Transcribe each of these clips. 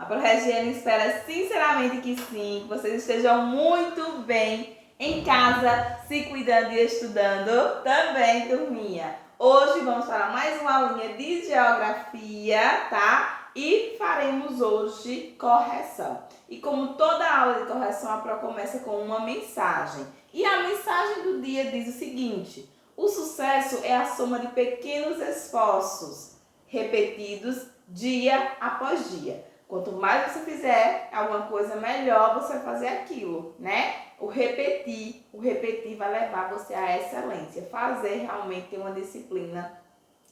A ProRegiane espera sinceramente que sim, que vocês estejam muito bem em casa, se cuidando e estudando também, turminha. Hoje vamos para mais uma aulinha de geografia, tá? E faremos hoje correção. E como toda aula de correção, a Pro começa com uma mensagem. E a mensagem do dia diz o seguinte: o sucesso é a soma de pequenos esforços repetidos dia após dia. Quanto mais você fizer alguma coisa, melhor você vai fazer aquilo, né? O repetir vai levar você à excelência. Fazer realmente ter uma disciplina.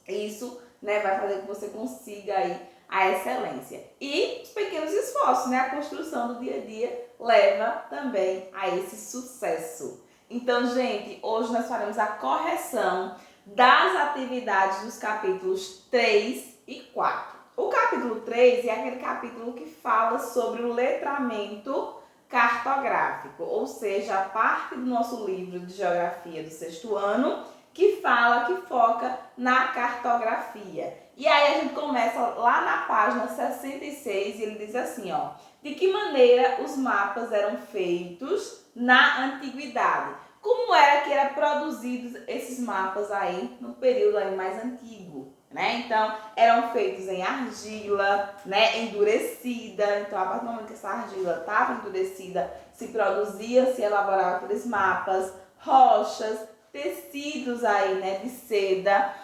Isso, né, vai fazer com que você consiga aí a excelência. E os pequenos esforços, né? A construção do dia a dia leva também a esse sucesso. Então, gente, hoje nós faremos a correção das atividades dos capítulos 3 e 4. O capítulo 3 é aquele capítulo que fala sobre o letramento cartográfico, ou seja, a parte do nosso livro de geografia do 6º ano que foca na cartografia. E aí a gente começa lá na página 66 e ele diz assim, ó: de que maneira os mapas eram feitos na antiguidade? Como era que eram produzidos esses mapas aí no período aí mais antigo, né? Então, eram feitos em argila, né, endurecida. Então, a partir do momento que essa argila estava endurecida, se elaborava aqueles mapas, rochas, tecidos aí, né, de seda,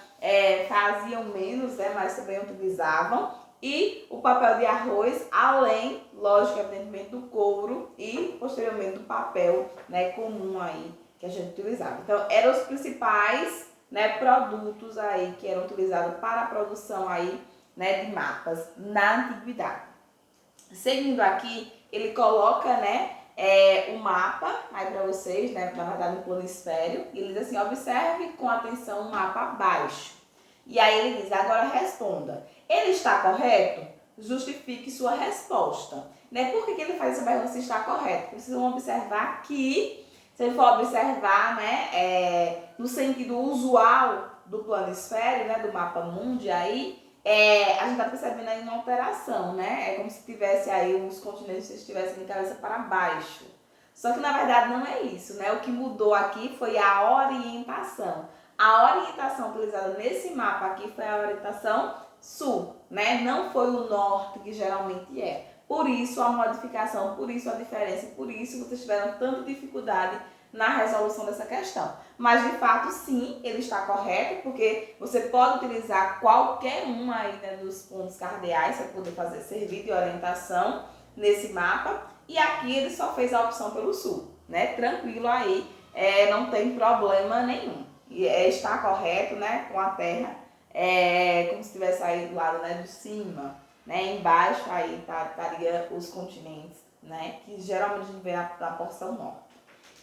faziam menos, né, mas também utilizavam. E o papel de arroz, além, lógico, evidentemente, do couro e, posteriormente, do papel, né, comum aí que a gente utilizava. Então, eram os principais, né, produtos aí que eram utilizados para a produção aí, né, de mapas na antiguidade. Seguindo aqui, ele coloca, né, o mapa aí para vocês, né, na verdade no planisfério, e ele diz assim: observe com atenção o mapa abaixo. E aí ele diz: agora responda. Ele está correto? Justifique sua resposta. Né? Por que ele faz essa pergunta se está correto? Precisam observar que, se ele for observar, né, no sentido usual do planisfério, né, do mapa mundi aí, a gente está percebendo aí uma alteração, né? É como se tivesse aí os continentes estivessem de cabeça para baixo. Só que na verdade não é isso, né? O que mudou aqui foi a orientação. A orientação utilizada nesse mapa aqui foi a orientação sul, né? Não foi o norte que geralmente é. Por isso a modificação, por isso a diferença, por isso vocês tiveram tanta dificuldade na resolução dessa questão. Mas de fato sim, ele está correto, porque você pode utilizar qualquer um aí, né, dos pontos cardeais para poder servir de orientação nesse mapa. E aqui ele só fez a opção pelo sul, né? Tranquilo aí, não tem problema nenhum. E está correto, né? Com a terra, como se estivesse aí do lado, né, de cima, né? Embaixo aí estaria os continentes, né? Que geralmente a gente vê na porção norte.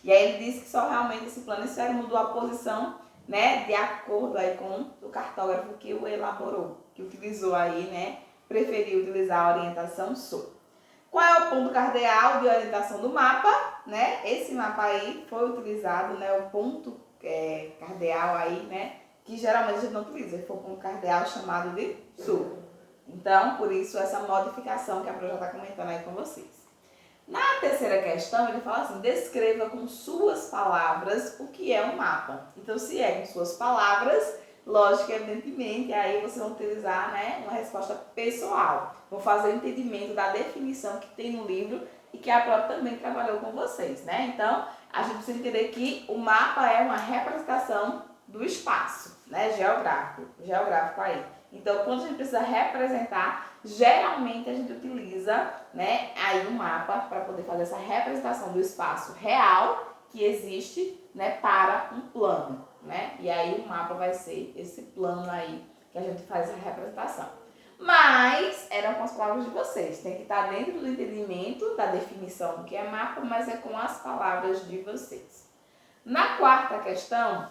E aí ele disse que só realmente esse planisfério mudou a posição, né, de acordo aí com o cartógrafo que o elaborou, que utilizou aí, né, preferiu utilizar a orientação sul. Qual é o ponto cardeal de orientação do mapa, né? Esse mapa aí foi utilizado, né, o ponto cardeal aí, né, que geralmente a gente não utiliza, foi o ponto cardeal chamado de sul. Então, por isso essa modificação que a Pro já está comentando aí com vocês. Na terceira questão, ele fala assim: descreva com suas palavras o que é um mapa. Então, se é com suas palavras, lógico, evidentemente, aí vocês vão utilizar, né, uma resposta pessoal. Vou fazer o entendimento da definição que tem no livro e que a própria também trabalhou com vocês, né? Então, a gente precisa entender que o mapa é uma representação do espaço, né, geográfico aí. Então, quando a gente precisa representar, geralmente a gente utiliza, né, aí um mapa para poder fazer essa representação do espaço real que existe, né, para um plano, né? E aí o mapa vai ser esse plano aí que a gente faz a representação. Mas eram com as palavras de vocês, tem que estar dentro do entendimento da definição do que é mapa, mas é com as palavras de vocês. Na quarta questão,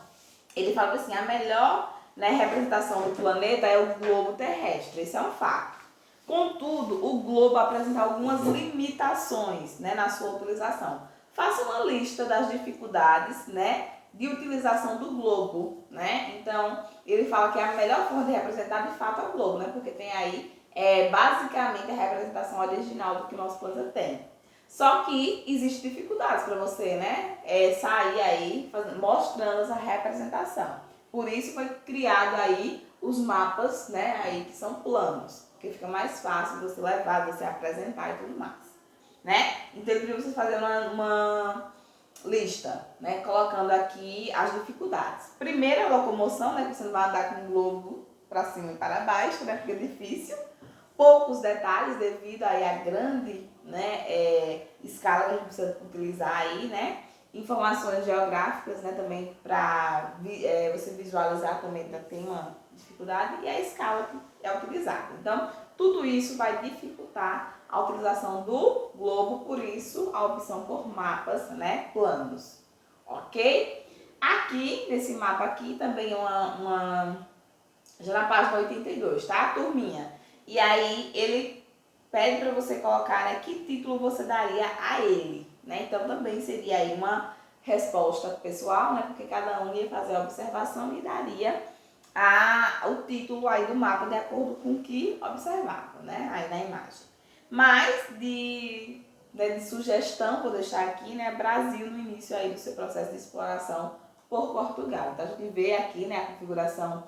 ele fala assim: a melhor, né, representação do planeta é o globo terrestre, isso é um fato. Contudo, o globo apresenta algumas limitações, né, na sua utilização. Faça uma lista das dificuldades, né, de utilização do globo, né? Então, ele fala que a melhor forma de representar de fato é o globo, né? Porque tem aí basicamente a representação original do que o nosso planeta tem. Só que existe dificuldades para você, né? Sair aí mostrando essa representação. Por isso foi criado aí os mapas, né? Aí que são planos, porque fica mais fácil você levar, você apresentar e tudo mais, né? Então eu queria você fazer uma lista, né? Colocando aqui as dificuldades. Primeiro a locomoção, né? Que você não vai andar com um globo para cima e para baixo, né? Porque é difícil. Poucos detalhes devido aí à grande, né, escala que a gente precisa utilizar aí, né? Informações geográficas, né, também para você visualizar também tem uma dificuldade e a escala que é utilizada. Então, tudo isso vai dificultar a utilização do globo, por isso a opção por mapas, né, planos, ok? Aqui, nesse mapa aqui, também já na página 82, tá, turminha? E aí ele pede para você colocar, né, que título você daria a ele, né? Então também seria aí uma resposta pessoal, né? Porque cada um ia fazer a observação e daria o título aí do mapa de acordo com o que observava, né? Aí na imagem. Mas de sugestão, vou deixar aqui, né? Brasil no início aí do seu processo de exploração por Portugal. Então a gente vê aqui, né, a configuração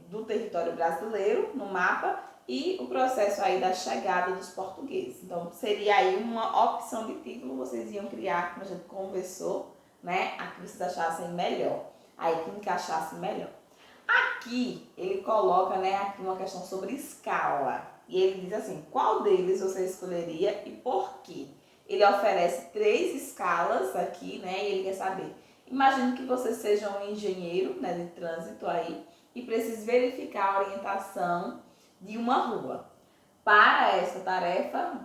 do território brasileiro no mapa e o processo aí da chegada dos portugueses. Então seria aí uma opção de título, vocês iam criar, como a gente conversou, né, a que vocês achassem melhor, aí que encaixasse melhor. Aqui ele coloca, né, aqui uma questão sobre escala e ele diz assim, qual deles você escolheria e por quê? Ele oferece 3 escalas aqui, né, e ele quer saber. Imagine que você seja um engenheiro, né, de trânsito aí e precise verificar a orientação de uma rua. Para essa tarefa,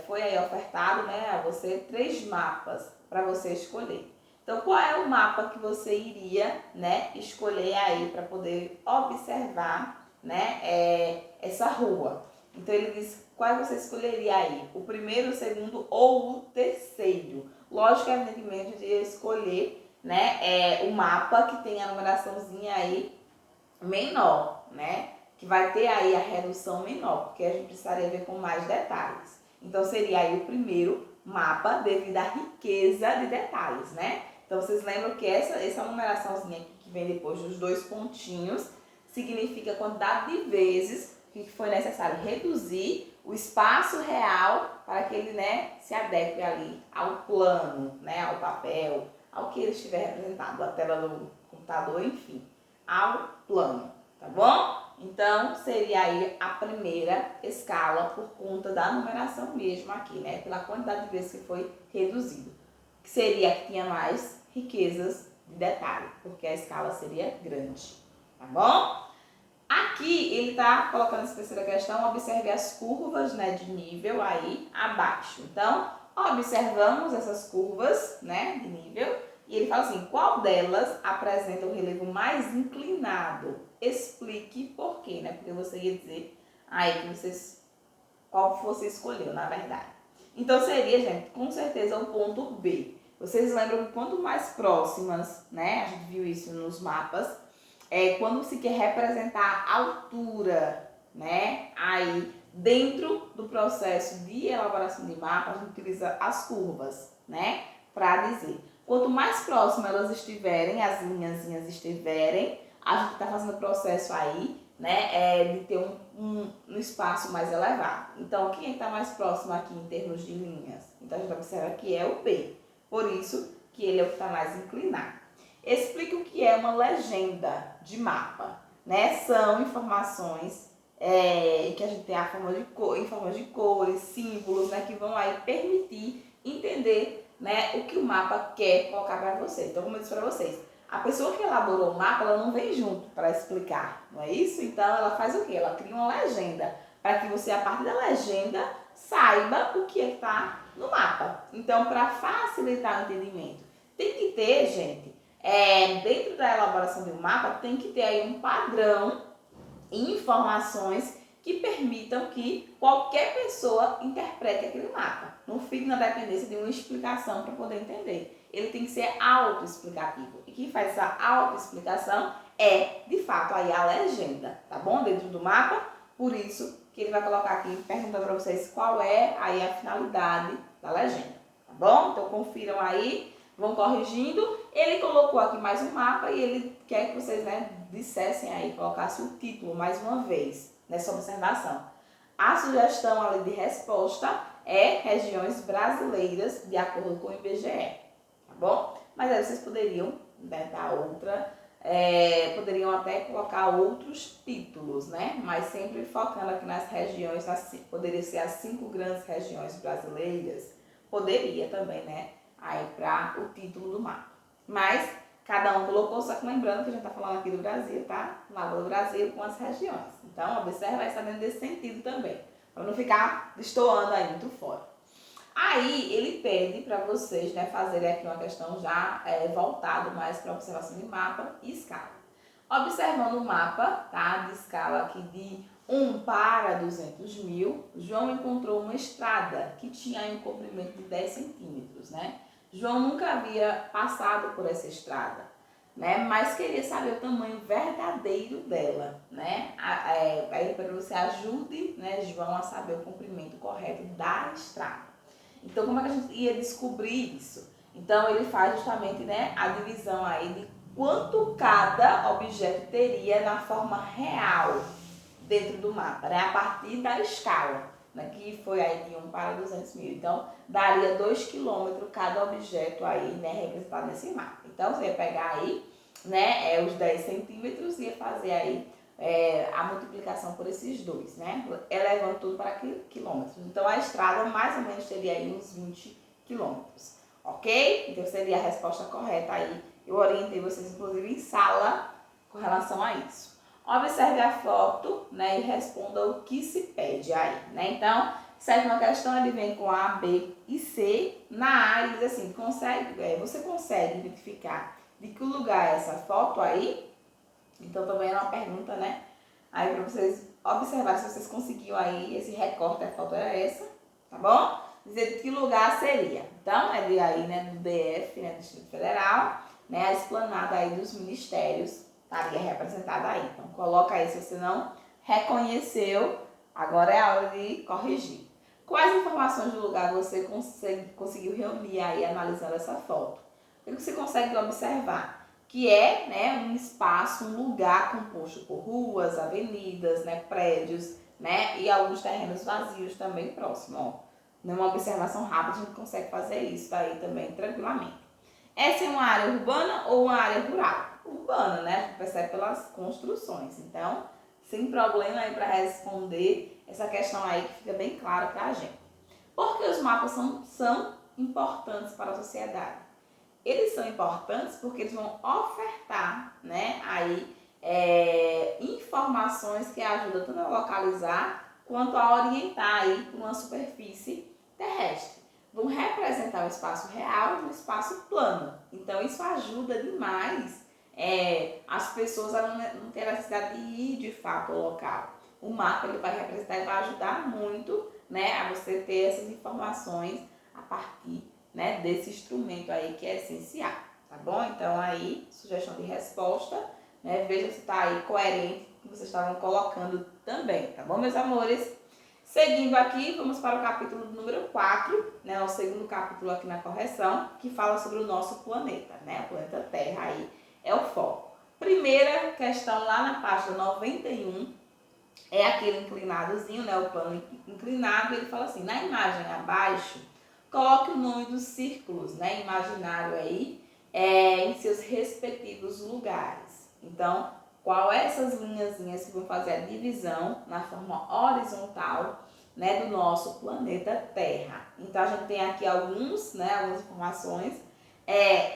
foi aí ofertado, né, a você 3 mapas para você escolher. Então, qual é o mapa que você iria, né, escolher aí para poder observar, né, essa rua? Então, ele diz qual você escolheria aí, o primeiro, o segundo ou o terceiro. Lógico, evidentemente, de escolher, né, o mapa que tem a numeraçãozinha aí menor, né, que vai ter aí a redução menor, porque a gente precisaria ver com mais detalhes. Então, seria aí o primeiro mapa devido à riqueza de detalhes, né? Então, vocês lembram que essa numeraçãozinha aqui, que vem depois dos 2 pontinhos, significa a quantidade de vezes que foi necessário reduzir o espaço real para que ele, né, se adeque ali ao plano, né, ao papel, ao que ele estiver representado, a tela do computador, enfim, ao plano, tá bom? Então, seria aí a primeira escala por conta da numeração mesmo aqui, né, pela quantidade de vezes que foi reduzido. Que seria que tinha mais riquezas de detalhe, porque a escala seria grande, tá bom? Aqui ele está colocando essa terceira questão, observe as curvas, né, de nível aí abaixo. Então, observamos essas curvas, né, de nível, e ele fala assim, qual delas apresenta o relevo mais inclinado? Explique por quê, né, porque você ia dizer aí que qual você escolheu, na verdade. Então, seria, gente, com certeza o ponto B. Vocês lembram que quanto mais próximas, né, a gente viu isso nos mapas, quando se quer representar a altura, né, aí dentro do processo de elaboração de mapa, a gente utiliza as curvas, né, para dizer. Quanto mais próximas elas estiverem, as linhazinhas estiverem, a gente está fazendo o processo aí, né, de ter um espaço mais elevado. Então, quem está mais próximo aqui em termos de linhas? Então, a gente observa que é o B. Por isso que ele é o que está mais inclinado. Explique o que é uma legenda de mapa, né? São informações que a gente tem em forma de cores, símbolos, né? Que vão aí permitir entender, né, o que o mapa quer colocar para você. Então, como eu disse para vocês, a pessoa que elaborou o mapa, ela não vem junto para explicar, não é isso? Então, ela faz o quê? Ela cria uma legenda para que você, a partir da legenda, saiba o que está no mapa. Então, para facilitar o entendimento, tem que ter, gente, dentro da elaboração de um mapa, tem que ter aí um padrão e informações que permitam que qualquer pessoa interprete aquele mapa. Não fique na dependência de uma explicação para poder entender. ele tem que ser autoexplicativo. E quem faz essa autoexplicação é, de fato, aí a legenda, tá bom? Dentro do mapa, por isso que ele vai colocar aqui perguntando para vocês qual é aí a finalidade da legenda, tá bom? Então confiram aí, vão corrigindo. Ele colocou aqui mais um mapa e ele quer que vocês, né, dissessem aí, colocassem o título mais uma vez nessa observação. A sugestão ali de resposta é regiões brasileiras de acordo com o IBGE, tá bom? Mas aí vocês poderiam, né, dar outra, poderiam até colocar outros títulos, né? Mas sempre focando aqui nas regiões, poderia ser as 5 grandes regiões brasileiras, poderia também, né? Aí para o título do mapa. Mas cada um colocou, só que lembrando que a gente está falando aqui do Brasil, tá? Mapa do Brasil com as regiões. Então, observa essa dentro desse sentido também, para não ficar destoando aí muito fora. Aí, ele pede para vocês, né, fazerem aqui uma questão já voltado mais para observação de mapa e escala. Observando o mapa, tá, de escala aqui de 1 para 200 mil, João encontrou uma estrada que tinha um comprimento de 10 centímetros, né? João nunca havia passado por essa estrada, né? Mas queria saber o tamanho verdadeiro dela, né? Aí para você ajude, né, João a saber o comprimento correto da estrada. Então, como é que a gente ia descobrir isso? Então, ele faz justamente, né, a divisão aí de quanto cada objeto teria na forma real dentro do mapa, né? A partir da escala, né, que foi aí de 1 para 200 mil. Então, daria 2 km cada objeto aí, né, representado nesse mapa. Então, você ia pegar aí, né, os 10 centímetros e ia fazer aí a multiplicação por esses dois, né, elevando tudo para quilômetros. Então, a estrada mais ou menos teria aí uns 20 quilômetros, ok? Então, seria a resposta correta aí. Eu orientei vocês, inclusive, em sala com relação a isso. Observe a foto, né, e responda o que se pede aí, né? Então, sétima questão, ele vem com A, B e C. Na A, ele diz assim, você consegue identificar de que lugar é essa foto aí? Então, também é uma pergunta, né? Aí, para vocês observarem se vocês conseguiram aí esse recorte, a foto era essa, tá bom? Dizer de que lugar seria. Então, é de aí, né, do DF, né, do Distrito Federal, né, a esplanada aí dos ministérios estaria representada aí. Então, coloca aí se você não reconheceu, agora é a hora de corrigir. Quais informações do lugar você conseguiu reunir aí analisando essa foto? O que você consegue observar? Que é, né, um espaço, um lugar composto por ruas, avenidas, né, prédios, né, e alguns terrenos vazios também próximos. Ó. Numa observação rápida a gente consegue fazer isso aí também tranquilamente. Essa é uma área urbana ou uma área rural? Urbana, né? A gente percebe pelas construções. Então, sem problema aí para responder essa questão aí que fica bem clara para a gente. Por que os mapas são importantes para a sociedade? Eles são importantes porque eles vão ofertar, né, aí, informações que ajudam tanto a localizar quanto a orientar aí para uma superfície terrestre. Vão representar o espaço real e o espaço plano. Então, isso ajuda demais as pessoas a não ter a necessidade de ir de fato ao local. O mapa ele vai representar e vai ajudar muito, né, a você ter essas informações a partir, né, desse instrumento aí que é essencial, tá bom? Então aí, sugestão de resposta, né, veja se está aí coerente com o que vocês estavam colocando também, tá bom, meus amores? Seguindo aqui, vamos para o capítulo número 4, né, o segundo capítulo aqui na correção, que fala sobre o nosso planeta, né, o planeta Terra aí é o foco. Primeira questão lá na página 91, é aquele inclinadozinho, né, o plano inclinado, ele fala assim, na imagem abaixo, coloque o nome dos círculos, né, imaginário aí, em seus respectivos lugares. Então, qual é essas linhazinhas que vão fazer a divisão na forma horizontal, né, do nosso planeta Terra? Então, a gente tem aqui algumas informações.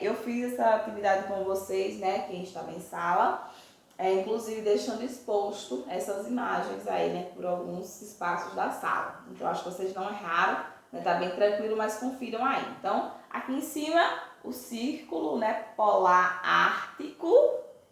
Eu fiz essa atividade com vocês, né, quem estava em sala, inclusive deixando exposto essas imagens aí, né, por alguns espaços da sala. Então, acho que vocês não erraram, né, tá bem tranquilo, mas confiram aí. Então, aqui em cima, o círculo, né, polar ártico,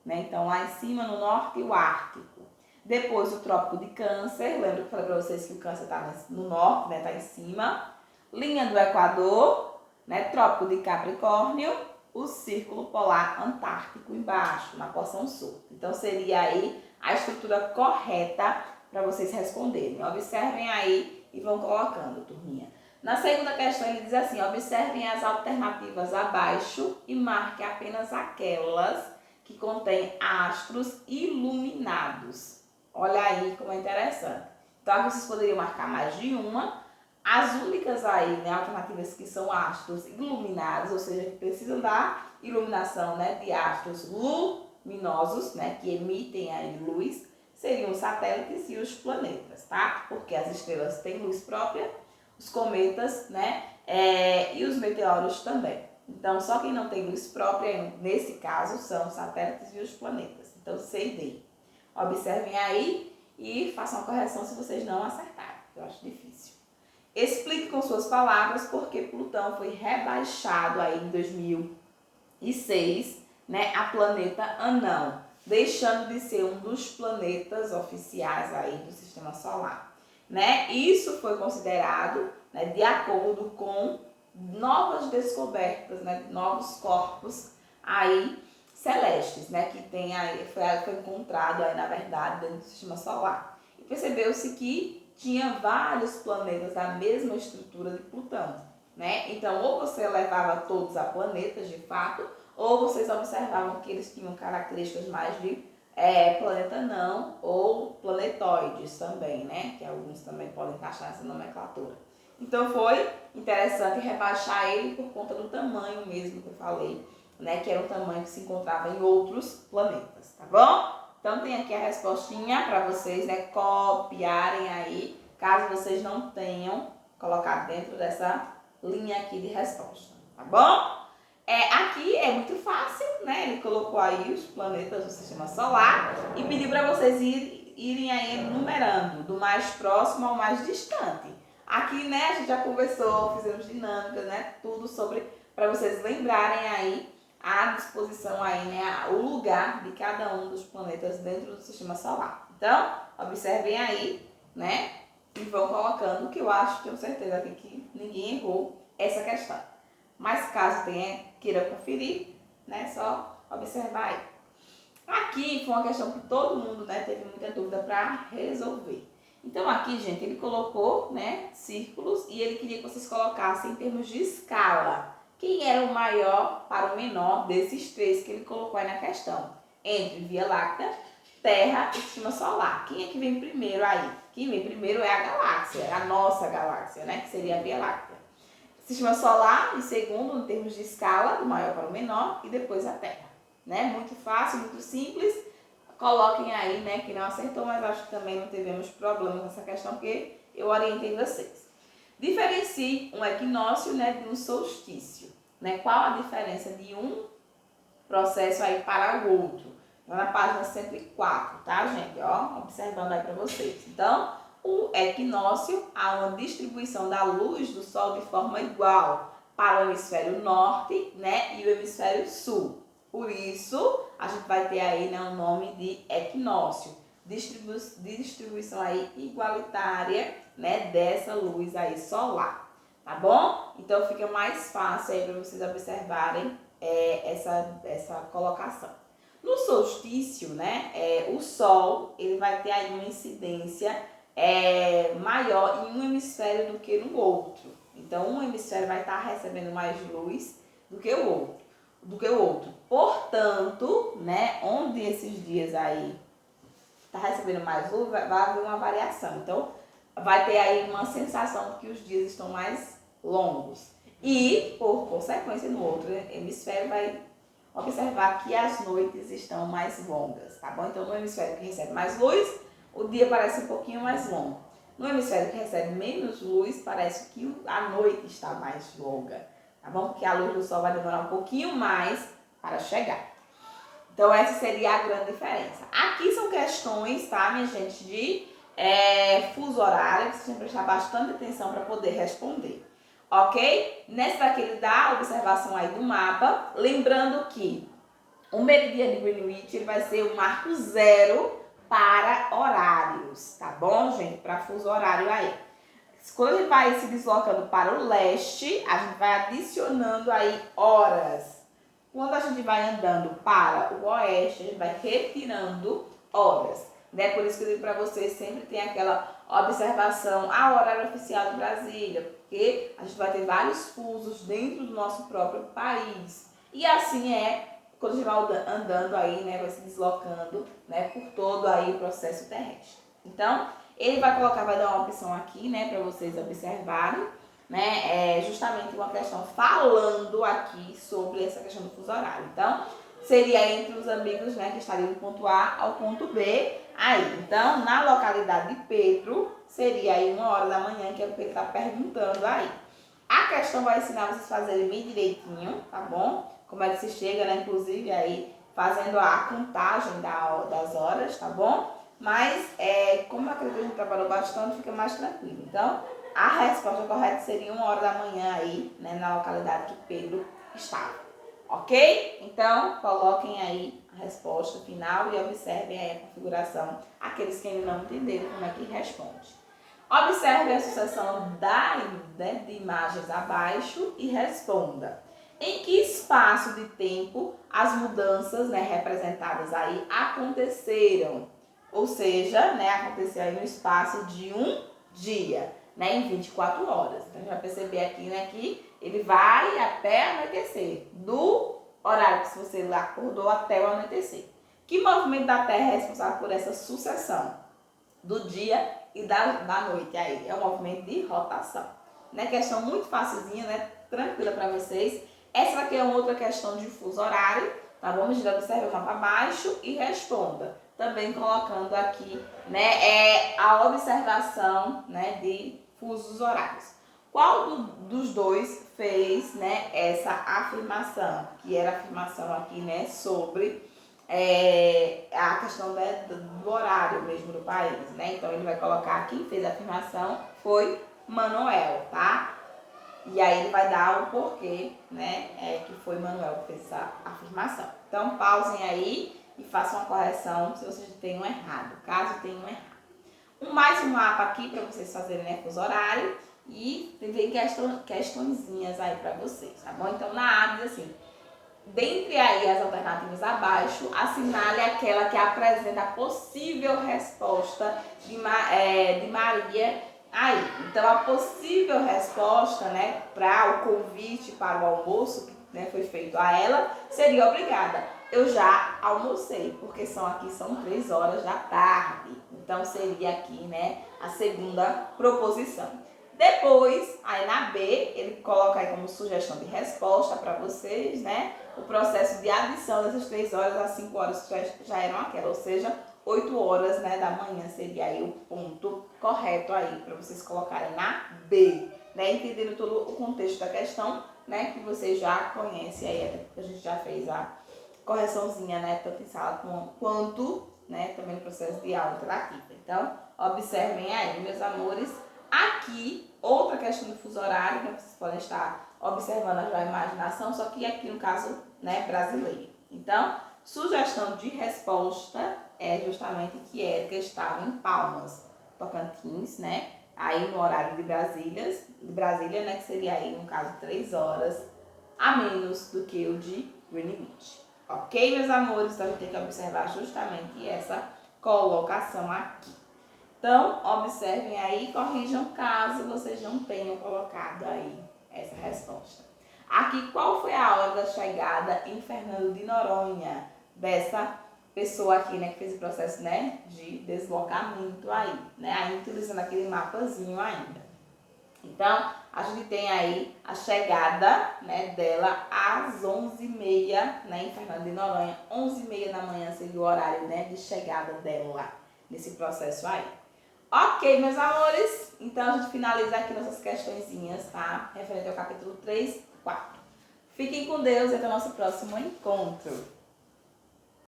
né, então lá em cima no norte o ártico. Depois o trópico de Câncer, lembra que eu falei para vocês que o Câncer tá no norte, né, tá em cima. Linha do Equador, né? Trópico de Capricórnio, o Círculo Polar Antártico embaixo, na porção sul. Então, seria aí a estrutura correta para vocês responderem. Observem aí e vão colocando, turminha. Na segunda questão, ele diz assim: observem as alternativas abaixo e marque apenas aquelas que contêm astros iluminados. Olha aí como é interessante. Então, aqui vocês poderiam marcar mais de uma. As únicas aí, né, alternativas que são astros iluminados, ou seja, que precisam da iluminação, né, de astros luminosos, né, que emitem aí luz, seriam os satélites e os planetas, tá? Porque as estrelas têm luz própria, os cometas, né, e os meteoros também. Então, só quem não tem luz própria, nesse caso, são os satélites e os planetas. Então, C e D. Observem aí e façam a correção se vocês não acertarem, eu acho difícil. Explique com suas palavras por que Plutão foi rebaixado aí em 2006, né, a planeta anão, deixando de ser um dos planetas oficiais aí do Sistema Solar, né? Isso foi considerado, né, de acordo com novas descobertas, né, novos corpos aí celestes, né, que tem aí, foi encontrado aí, na verdade, dentro do Sistema Solar. E percebeu-se que tinha vários planetas da mesma estrutura de Plutão, né? Então, ou você levava todos a planetas, de fato, ou vocês observavam que eles tinham características mais de planeta não, ou planetoides também, né? Que alguns também podem encaixar nessa nomenclatura. Então, foi interessante rebaixar ele por conta do tamanho mesmo que eu falei, né? Que era um tamanho que se encontrava em outros planetas, tá bom? Então, tem aqui a respostinha para vocês, né, copiarem aí, caso vocês não tenham colocado dentro dessa linha aqui de resposta, tá bom? Aqui é muito fácil, né? Ele colocou aí os planetas do Sistema Solar e pediu para vocês irem aí numerando, do mais próximo ao mais distante. Aqui, né, a gente já conversou, fizemos dinâmicas, né, tudo sobre, para vocês lembrarem aí a disposição aí, né, o lugar de cada um dos planetas dentro do Sistema Solar. Então, observem aí, né, e vão colocando, que eu acho, tenho certeza aqui que ninguém errou essa questão. Mas caso queira conferir, né, só observar aí. Aqui foi uma questão que todo mundo, né, teve muita dúvida para resolver. Então aqui, gente, ele colocou, né, círculos e ele queria que vocês colocassem em termos de escala. Quem era o maior para o menor desses três que ele colocou aí na questão? Entre Via Láctea, Terra e Sistema Solar. Quem é que vem primeiro aí? Quem vem primeiro é a galáxia, a nossa galáxia, né? Que seria a Via Láctea. Sistema Solar em segundo, em termos de escala, do maior para o menor, e depois a Terra. Né? Muito fácil, muito simples. Coloquem aí, né, que não acertou, mas acho que também não tivemos problemas nessa questão, porque eu orientei vocês. Diferencie um equinócio, né, de um solstício. Né? Qual a diferença de um processo aí para o outro? Na página 104, tá, gente? Ó, observando aí para vocês. Então, o equinócio há uma distribuição da luz do Sol de forma igual para o hemisfério norte, né, e o hemisfério sul. Por isso, a gente vai ter aí, né, o nome de equinócio. Distribuição aí igualitária, né, dessa luz aí solar. Tá bom? Então, fica mais fácil aí para vocês observarem essa colocação. No solstício, né, o Sol ele vai ter aí uma incidência maior em um hemisfério do que no outro. Então, um hemisfério vai estar recebendo mais luz do que o outro. Portanto, né, onde esses dias aí está recebendo mais luz, vai haver uma variação. Então, vai ter aí uma sensação de que os dias estão mais longos. E, por consequência, no outro hemisfério vai observar que as noites estão mais longas, tá bom? Então, no hemisfério que recebe mais luz, o dia parece um pouquinho mais longo. No hemisfério que recebe menos luz, parece que a noite está mais longa, tá bom? Porque a luz do Sol vai demorar um pouquinho mais para chegar. Então, essa seria a grande diferença. Aqui são questões, tá, minha gente, de fuso horário, que vocês têm que prestar bastante atenção para poder responder. Ok? Nessa daqui ele dá a observação aí do mapa, lembrando que o meridiano de Greenwich ele vai ser o marco zero para horários, tá bom, gente? Para fuso horário aí. Quando a gente vai se deslocando para o leste, a gente vai adicionando aí horas. Quando a gente vai andando para o oeste, a gente vai retirando horas. Né? Por isso que eu digo para vocês, sempre tem aquela observação ao horário oficial de Brasília, porque a gente vai ter vários fusos dentro do nosso próprio país. E assim é quando a gente vai andando aí, né, vai se deslocando, né, por todo aí o processo terrestre. Então, ele vai dar uma opção aqui, né, para vocês observarem, né, justamente uma questão falando aqui sobre essa questão do fuso horário. Então, seria entre os amigos, né, que estariam do ponto A ao ponto B aí. Então, na localidade de Pedro, seria aí 1h da manhã, que é o que ele está perguntando aí. A questão vai ensinar vocês a fazerem bem direitinho, tá bom? Como é que se chega, né, inclusive aí fazendo a contagem das horas, tá bom? Mas, como eu acredito que a gente trabalhou bastante, fica mais tranquilo. Então, a resposta correta seria 1h da manhã aí, né, na localidade que Pedro estava. Ok? Então, coloquem aí a resposta final e observem aí a configuração, aqueles que ainda não entenderam como é que responde. Observe a sucessão de imagens abaixo e responda. Em que espaço de tempo as mudanças, né, representadas aí aconteceram? Ou seja, né, aconteceu aí no espaço de um dia, né, em 24 horas. Então, a gente vai perceber aqui, né, que ele vai até anoitecer, do horário que você acordou até o anoitecer. Que movimento da Terra é responsável por essa sucessão do dia e da noite? Aí é um movimento de rotação, né? Questão muito facilzinha, né? Tranquila para vocês. Essa aqui é uma outra questão de fuso horário, tá bom? Gira, observe o mapa abaixo e responda. Também colocando aqui, né, a observação, né, de fusos horários. Qual dos dois fez, né, essa afirmação? Que era a afirmação aqui, né, sobre a questão do horário mesmo do país, né? Então ele vai colocar quem fez a afirmação foi Manuel, tá? E aí ele vai dar o porquê, né, que foi Manuel que fez essa afirmação. Então pausem aí e façam a correção se vocês tenham errado, caso tenham errado. Mais um mapa aqui para vocês fazerem, né, fuso horário e tem questõezinhas aí para vocês, tá bom? Então na A diz assim: dentre aí as alternativas abaixo, assinale aquela que apresenta a possível resposta de Maria aí. Então, a possível resposta, né, para o convite para o almoço que, né, foi feito a ela, seria obrigada. Eu já almocei, porque são 3 horas da tarde. Então, seria aqui, né, a segunda proposição. Depois, aí na B, ele coloca aí como sugestão de resposta para vocês, né, o processo de adição dessas 3 horas às 5 horas que já eram aquela, ou seja, 8 horas, né, da manhã seria aí o ponto correto aí para vocês colocarem na B, né, entendendo todo o contexto da questão, né, que vocês já conhecem aí, até porque a gente já fez a correçãozinha, né, tanto em sala quanto, né, também no processo de aula interativa. Então, observem aí, meus amores. Aqui, outra questão do fuso horário, né, vocês podem estar observando a imaginação, só que aqui no caso, né, brasileiro. Então, sugestão de resposta é justamente que Érica estava em Palmas, Tocantins, né, aí no horário de Brasília, né, que seria aí, no caso, 3 horas a menos do que o de Greenwich. Ok, meus amores? Então, a gente tem que observar justamente essa colocação aqui. Então, observem aí e corrijam caso vocês não tenham colocado aí essa resposta. Aqui, qual foi a hora da chegada em Fernando de Noronha dessa pessoa aqui, né, que fez o processo, né, de deslocamento aí, né, ainda utilizando aquele mapazinho ainda. Então, a gente tem aí a chegada, né, dela às 11h30, né, em Fernando de Noronha. 11h30 da manhã seria o horário, né, de chegada dela nesse processo aí. Ok, meus amores, então a gente finaliza aqui nossas questõezinhas, tá? Referente ao capítulo 3 e 4. Fiquem com Deus e até o nosso próximo encontro.